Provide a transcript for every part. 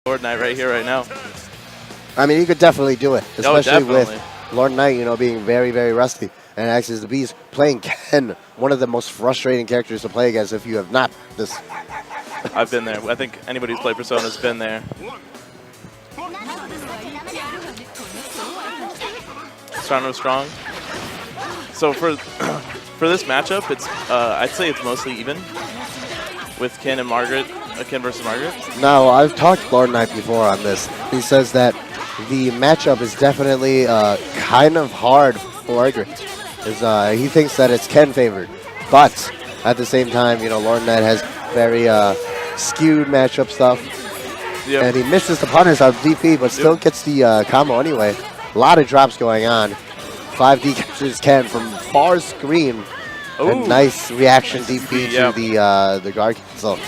Lord Knight right here, right now. I mean, he could definitely do it, especially definitely. with Lord Knight, being very, very rusty. And A.X.I.S the Beast playing Ken, one of the most frustrating characters to play against if you have not this. I've been there. I think anybody who's played Persona has been there. Strong, strong. So for for this matchup, it's I'd say it's mostly even with Ken and Margaret. Ken versus Margaret. No, I've talked to Lord Knight before on this. He says that the matchup is definitely kind of hard for Margaret. He thinks that it's Ken favored, but at the same time, Lord Knight has very skewed matchup stuff, and he misses the punish on DP, but still gets the combo anyway. A lot of drops going on. 5D captures Ken from far screen. A nice reaction DP to the guard cancel.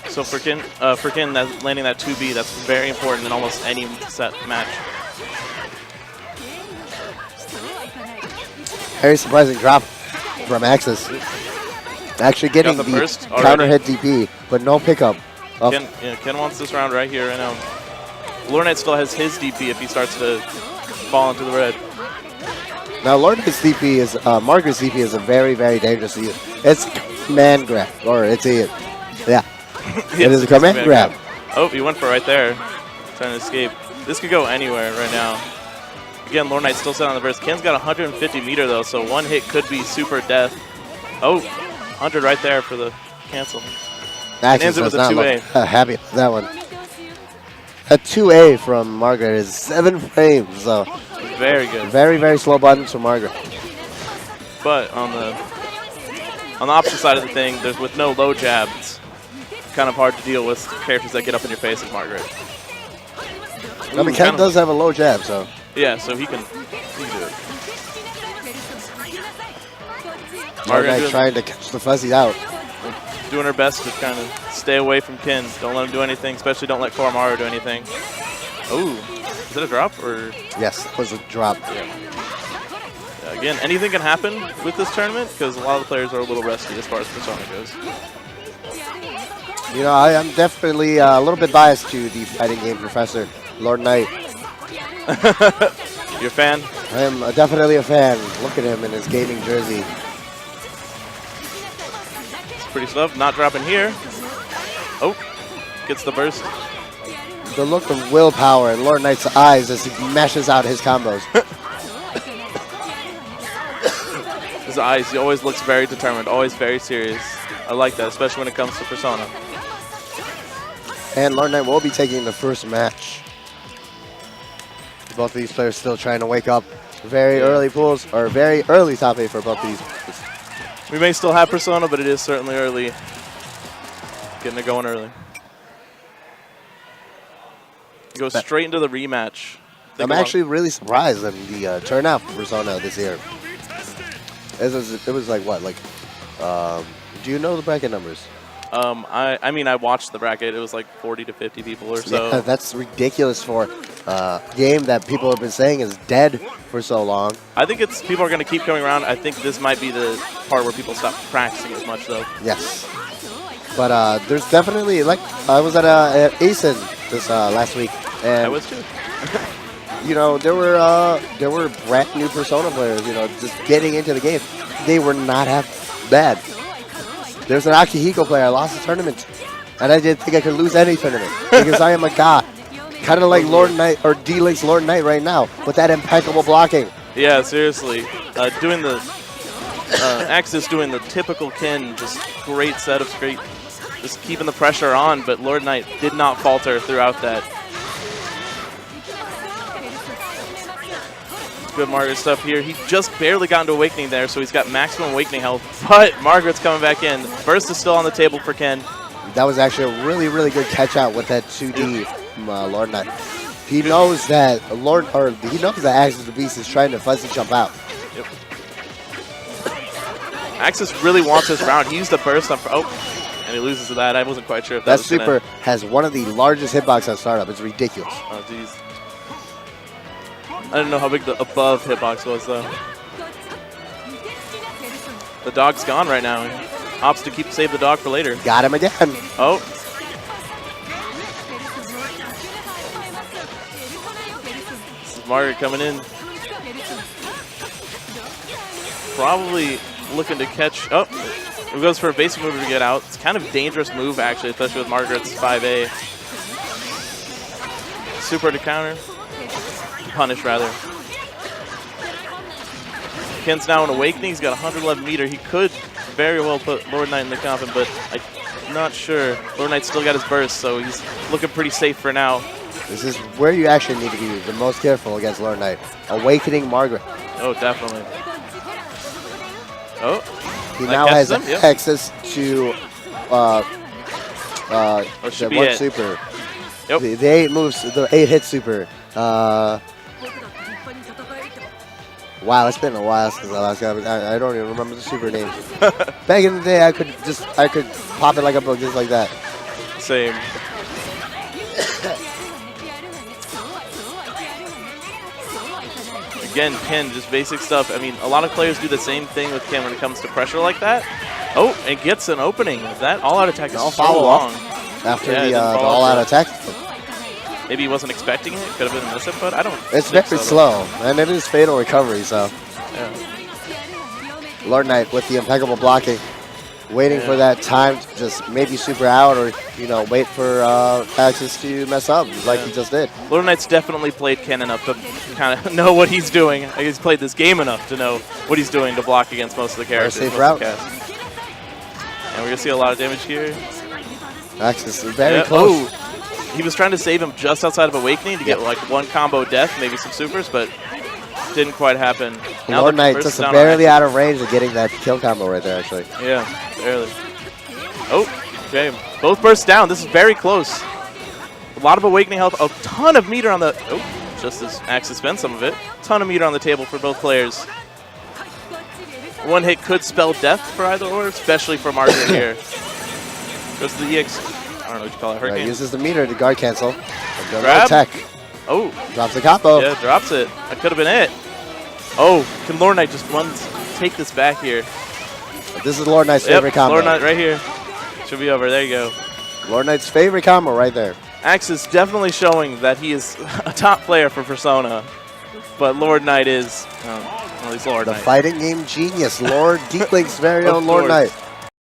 So for Ken landing that 2B, that's very important in almost any set match. Very surprising drop from A.X.I.S. Actually getting the counter hit DP, but no pickup. Ken wants this round right here, right now. Lord Knight still has his DP if he starts to fall into the red. Now Lord Knight's DP is, Margaret's DP is a very, very dangerous use. It's command grab, or it's a, it is a command grab. Oh, he went for it right there, trying to escape. This could go anywhere right now. Again, Lord Knight's still set on the burst. Ken's got 150 meter though, so one hit could be super death. Oh, 100 right there for the cancel. A.X.I.S does not look happy with that one. A 2A from Margaret is 7 frames, so very good. Very, very slow buttons from Margaret. But on the opposite side of the thing, there's with no low jab, it's kind of hard to deal with characters that get up in your face like Margaret. I mean, Ken does have a low jab, so. Yeah, so he can do it. Margaret trying to catch the fuzzies out. Doing her best to kind of stay away from Ken. Don't let him do anything, especially don't let Koromaru do anything. Oh, is it a drop or? Yes, it was a drop. Yeah, again, anything can happen with this tournament because a lot of the players are a little rusty as far as Persona goes. I am definitely a little bit biased to the fighting game professor, Lord Knight. You're a fan? I am definitely a fan. Look at him in his gaming jersey. Pretty slow, not dropping here. Oh, gets the burst. The look of willpower in Lord Knight's eyes as he mashes out his combos. His eyes, he always looks very determined, always very serious. I like that, especially when it comes to Persona. And Lord Knight will be taking the first match. Both of these players still trying to wake up. Very early pools, or very early top 8 for both of these players. We may still have Persona, but it is certainly early. Getting it going early. Go straight into the rematch. I'm actually really surprised at the turnout for Persona this year. It was like what? Do you know the bracket numbers? I mean, I watched the bracket. It was like 40 to 50 people or so. Yeah, that's ridiculous for a game that people have been saying is dead for so long. I think people are going to keep coming around. I think this might be the part where people stop practicing as much, though. Yes. But there's definitely, I was at A.X.I.S this last week. And I was too. there were brand new Persona players, just getting into the game. They were not half bad. There's an Akihiko player. I lost the tournament, and I didn't think I could lose any tournament because I am a god. Kind of like Lord Knight or D-Link's Lord Knight right now with that impeccable blocking. Yeah, seriously. Doing the A.X.I.S doing the typical Ken, just great set of straight, just keeping the pressure on, but Lord Knight did not falter throughout that. Good Margaret stuff here. He just barely got into Awakening there, so he's got maximum Awakening health, but Margaret's coming back in. Burst is still on the table for Ken. That was actually a really, really good catch out with that 2D from Lord Knight. He knows that A.X.I.S the Beast is trying to fuzzy jump out. Yep. A.X.I.S really wants this round. He used the burst on, and he loses to that. I wasn't quite sure if that was super has one of the largest hitbox on startup. It's ridiculous. Oh, jeez. I didn't know how big the above hitbox was, though. The dog's gone right now. Opts to save the dog for later. Got him again. Oh. This is Margaret coming in. Probably looking to catch. Oh, it goes for a basic move to get out. It's kind of a dangerous move, actually, especially with Margaret's 5A. Super to counter. Punish, rather. Ken's now in Awakening. He's got 111 meter. He could very well put Lord Knight in the coffin, but I'm not sure. Lord Knight's still got his burst, so he's looking pretty safe for now. This is where you actually need to be the most careful against Lord Knight. Awakening Margaret. Oh, definitely. Oh. He now has access to the one super. Yep. The 8 moves, the 8 hit super. Wow, it's been a while since I last got. I don't even remember the super names. Back in the day, I could pop it like a book, just like that. Same. Again, Ken, just basic stuff. I mean, a lot of players do the same thing with Ken when it comes to pressure like that. Oh, and gets an opening. That all-out attack is so long. After the all-out attack. Maybe he wasn't expecting it. Could have been a misinput. I don't. It's very slow, and it is fatal recovery. So, yeah. Lord Knight with the impeccable blocking, waiting for that time to just maybe super out, or wait for A.X.I.S to mess up like he just did. Lord Knight's definitely played Ken enough to kind of know what he's doing. He's played this game enough to know what he's doing to block against most of the characters. Safe route. And we're gonna see a lot of damage here. A.X.I.S is very close. Oh. He was trying to save him just outside of Awakening to get like one combo death, maybe some supers, but didn't quite happen. Now Lord Knight just barely out of range of getting that kill combo right there, actually. Yeah, barely. Oh, okay. Both bursts down. This is very close. A lot of Awakening health, a ton of meter on the... Oh, just as A.X.I.S spent some of it. Ton of meter on the table for both players. One hit could spell death for either or, especially for Margaret here. Goes to the EX... I don't know what you call it. Hurricane. Right, uses the meter to guard cancel. Grab. Attack. Oh. Drops the combo. Yeah, drops it. That could have been it. Oh, can Lord Knight just take this back here? This is Lord Knight's favorite combo. Lord Knight right here. Should be over. There you go. Lord Knight's favorite combo right there. A.X.I.S definitely showing that he is a top player for Persona, but Lord Knight is, well, he's Lord Knight. The fighting game genius, Lord Geek Link's very own Lord Knight.